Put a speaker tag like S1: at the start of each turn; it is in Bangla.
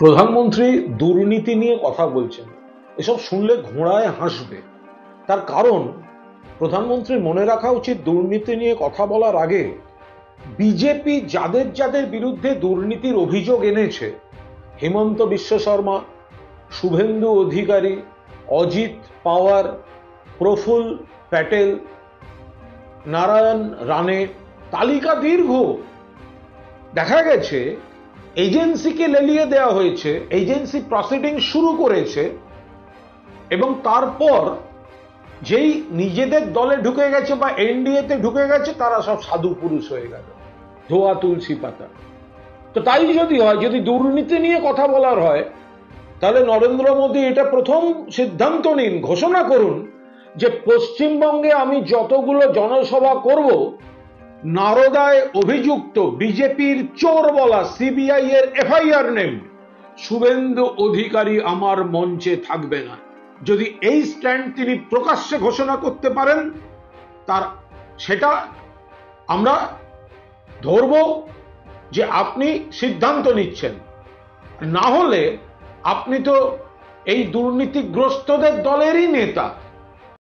S1: প্রধানমন্ত্রী দুর্নীতি নিয়ে কথা বলছেন, এসব শুনলে ঘোড়ায় হাসবে। তার কারণ, প্রধানমন্ত্রীর মনে রাখা উচিত দুর্নীতি নিয়ে কথা বলার আগে বিজেপি যাদের যাদের বিরুদ্ধে দুর্নীতির অভিযোগ এনেছে, হিমন্ত বিশ্ব শর্মা, শুভেন্দু অধিকারী, অজিত পাওয়ার, প্রফুল্ল প্যাটেল, নারায়ণ রানে, তালিকা দীর্ঘ। দেখা গেছে এজেন্সিকে লেলিয়ে দেওয়া হয়েছে, এজেন্সি প্রসিডিং শুরু করেছে, এবং তারপর যেই নিজেদের দলে ঢুকে গেছে বা এনডিএতে ঢুকে গেছে তারা সব সাধু পুরুষ হয়ে গেল, ধোয়া তুলসী পাতা। তো তাই যদি হয়, যদি দুর্নীতি নিয়ে কথা বলার হয়, তাহলে নরেন্দ্র মোদী এটা প্রথম সিদ্ধান্ত নিন, ঘোষণা করুন যে পশ্চিমবঙ্গে আমি যতগুলো জনসভা করব, নারদায় অভিযুক্ত বিজেপির চোর বলা সিবিআই এর এফআইআর নেম শুভেন্দু অধিকারী আমার মঞ্চে থাকবে না। যদি এই স্ট্যান্ড তিনি প্রকাশ্যে ঘোষণা করতে পারেন, তার সেটা আমরা ধরব যে আপনি সিদ্ধান্ত নিচ্ছেন। না হলে আপনি তো এই দুর্নীতিগ্রস্তদের দলেরই নেতা।